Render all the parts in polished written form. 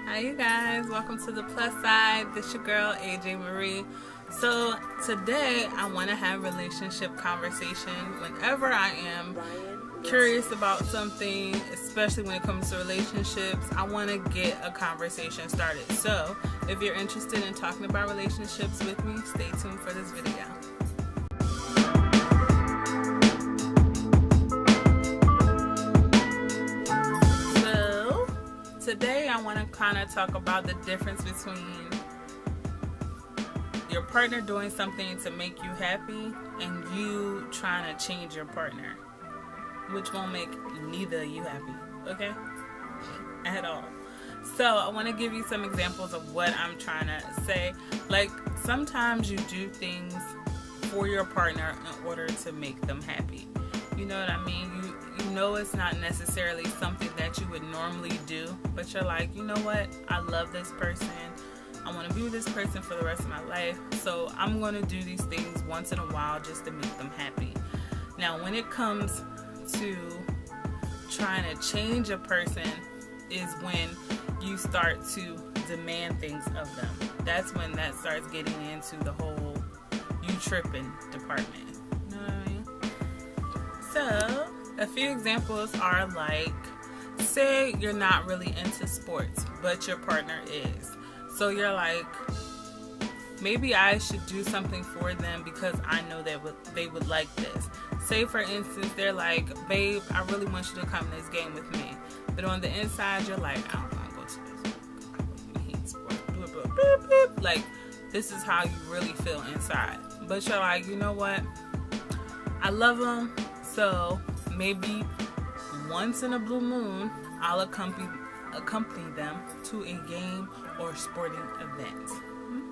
Hi you guys, welcome to the plus side. This your girl AJ Marie. So today I want to have relationship conversation whenever I am curious about something, especially when it comes to relationships. I want to get a conversation started. So if you're interested in talking about relationships with me, stay tuned for this video. Today I want to kind of talk about the difference between your partner doing something to make you happy and you trying to change your partner, which won't make neither of you happy, okay? At all. So I want to give you some examples of what I'm trying to say. Like, sometimes you do things for your partner in order to make them happy. You know what I mean? You know it's not necessarily something that you would normally do, but you're like, you know what? I love this person. I want to be with this person for the rest of my life. So I'm going to do these things once in a while just to make them happy. Now, when it comes to trying to change a person is when you start to demand things of them. That's when that starts getting into the whole you tripping department. You know what I mean? So, a few examples are like, say you're not really into sports, but your partner is. So you're like, maybe I should do something for them because I know that they would like this. Say for instance, they're like, babe, I really want you to come to this game with me. But on the inside, you're like, I don't want to go to this. I hate sports. Beep, beep. Like, this is how you really feel inside. But you're like, you know what? I love them. So maybe once in a blue moon, I'll accompany them to a game or sporting event.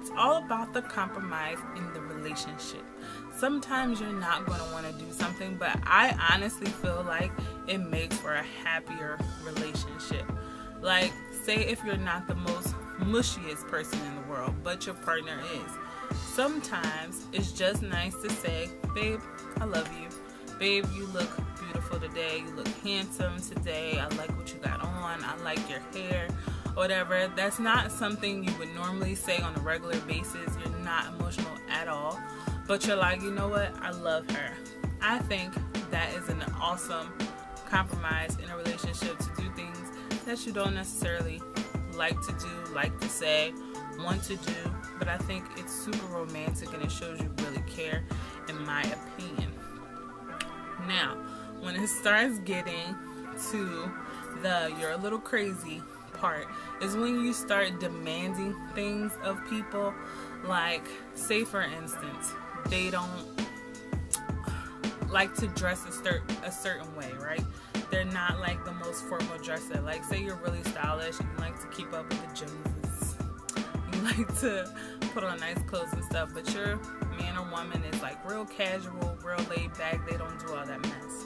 It's all about the compromise in the relationship. Sometimes you're not going to want to do something, but I honestly feel like it makes for a happier relationship. Like, say if you're not the most mushiest person in the world, but your partner is. Sometimes it's just nice to say, babe, I love you. Babe, you look beautiful today. You look handsome today. I like what you got on. I like your hair. Whatever. That's not something you would normally say on a regular basis. You're not emotional at all. But you're like, you know what? I love her. I think that is an awesome compromise in a relationship, to do things that you don't necessarily like to do, like to say, want to do. But I think it's super romantic and it shows you really care, in my opinion. Now, when it starts getting to the you're a little crazy part is when you start demanding things of people. Like, say for instance, they don't like to dress a certain way, right? They're not like the most formal dresser. Like, say you're really stylish and you like to keep up with the Joneses. You like to put on nice clothes and stuff, but your man or woman is like real casual, real laid back. They don't do all that mess.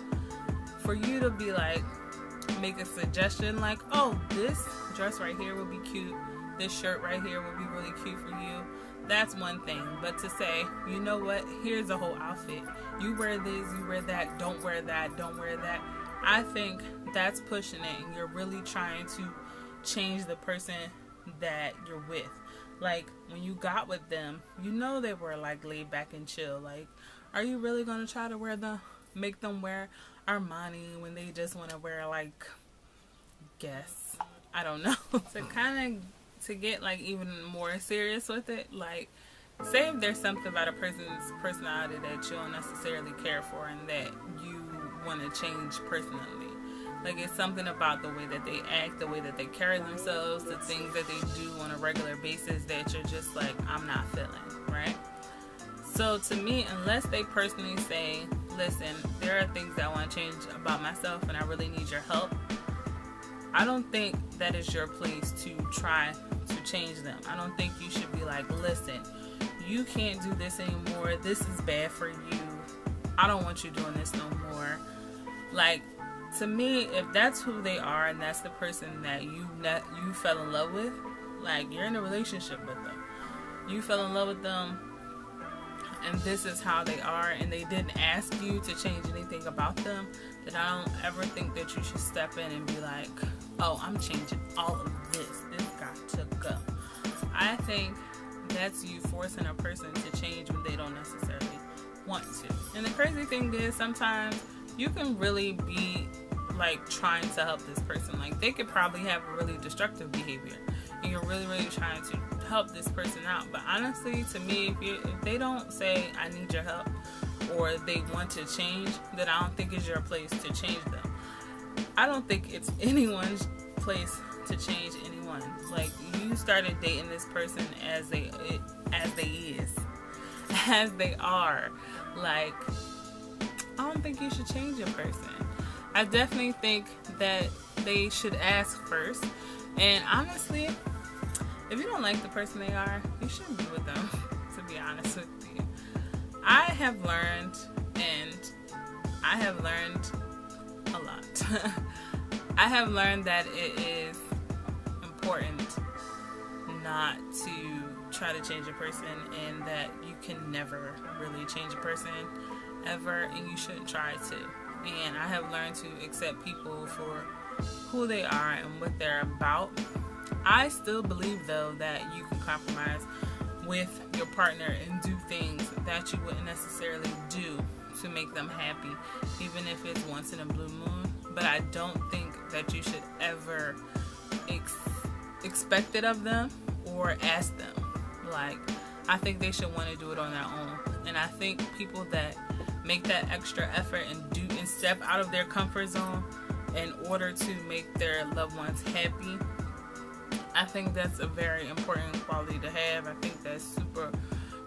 For you to be like, make a suggestion like, oh, this dress right here would be cute. This shirt right here would be really cute for you. That's one thing. But to say, you know what? Here's a whole outfit. You wear this, you wear that. Don't wear that. Don't wear that. I think that's pushing it, and you're really trying to change the person that you're with. Like, when you got with them, you know they were like laid back and chill. Like, are you really going to try to make them wear Armani when they just want to wear like Guess? I don't know. To get like even more serious with it, like, say if there's something about a person's personality that you don't necessarily care for and that you want to change personally. Like, it's something about the way that they act, the way that they carry themselves, the things that they do on a regular basis that you're just like, I'm not feeling, right? So to me, unless they personally say, listen, there are things that I want to change about myself and I really need your help, I don't think that is your place to try to change them. I don't think you should be like, listen, you can't do this anymore. This is bad for you. I don't want you doing this no more. Like, to me, if that's who they are and that's the person that you fell in love with, like, you're in a relationship with them. You fell in love with them and this is how they are, and they didn't ask you to change anything about them, then I don't ever think that you should step in and be like, oh, I'm changing all of this. This got think that's you forcing a person to change when they don't necessarily want to. And the crazy thing is, sometimes you can really be like trying to help this person. Like, they could probably have a really destructive behavior, and you're really, really trying to help this person out. But honestly, to me, if they don't say, I need your help, or they want to change, then I don't think it's your place to change them. I don't think it's anyone's place to change anyone. Like, you started dating this person as they are. Like, I don't think you should change a person. I definitely think that they should ask first. And honestly, if you don't like the person they are, you shouldn't be with them, to be honest with you. I have learned a lot. I have learned that it is important not to try to change a person, and that you can never really change a person ever, and you shouldn't try to. And I have learned to accept people for who they are and what they're about. I still believe, though, that you can compromise with your partner and do things that you wouldn't necessarily do to make them happy, even if it's once in a blue moon. But I don't think that you should ever expect it of them or ask them. Like, I think they should want to do it on their own. And I think people that make that extra effort and step out of their comfort zone in order to make their loved ones happy, I think that's a very important quality to have. I think that's super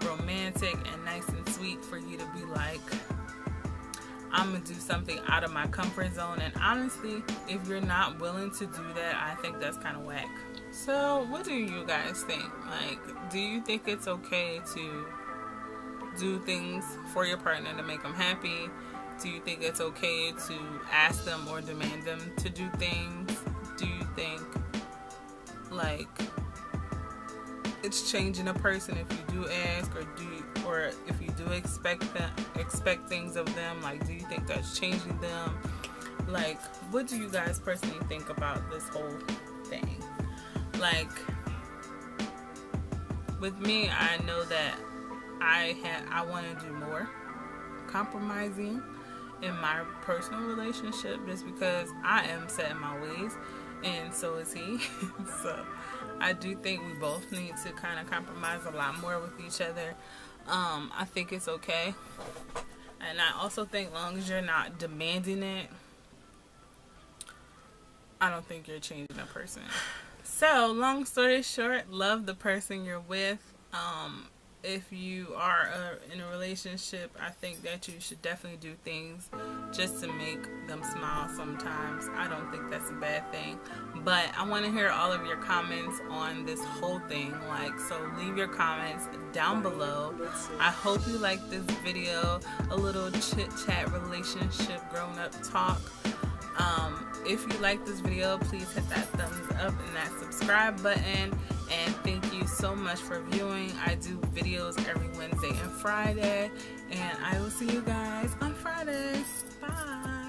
romantic and nice and sweet for you to be like, I'm going to do something out of my comfort zone. And honestly, if you're not willing to do that, I think that's kind of whack. So what do you guys think? Like, do you think it's okay to do things for your partner to make them happy? Do you think it's okay to ask them or demand them to do things? Do you think, like, it's changing a person if you do ask, or if you do expect things of them? Like, do you think that's changing them? Like, what do you guys personally think about this whole thing? Like, with me, I know that I want to do more compromising in my personal relationship, just because I am set in my ways, and so is he. So I do think we both need to kind of compromise a lot more with each other. I think it's okay, and I also think as long as you're not demanding it, I don't think you're changing a person. So, long story short, love the person you're with. If you are in a relationship, I think that you should definitely do things just to make them smile sometimes. I don't think that's a bad thing. But I want to hear all of your comments on this whole thing. Like, so leave your comments down below. I hope you like this video, a little chit-chat relationship grown-up talk. If you like this video, please hit that thumbs up and that subscribe button. And thank you so much for viewing. I do videos every Wednesday and Friday. And I will see you guys on Friday. Bye.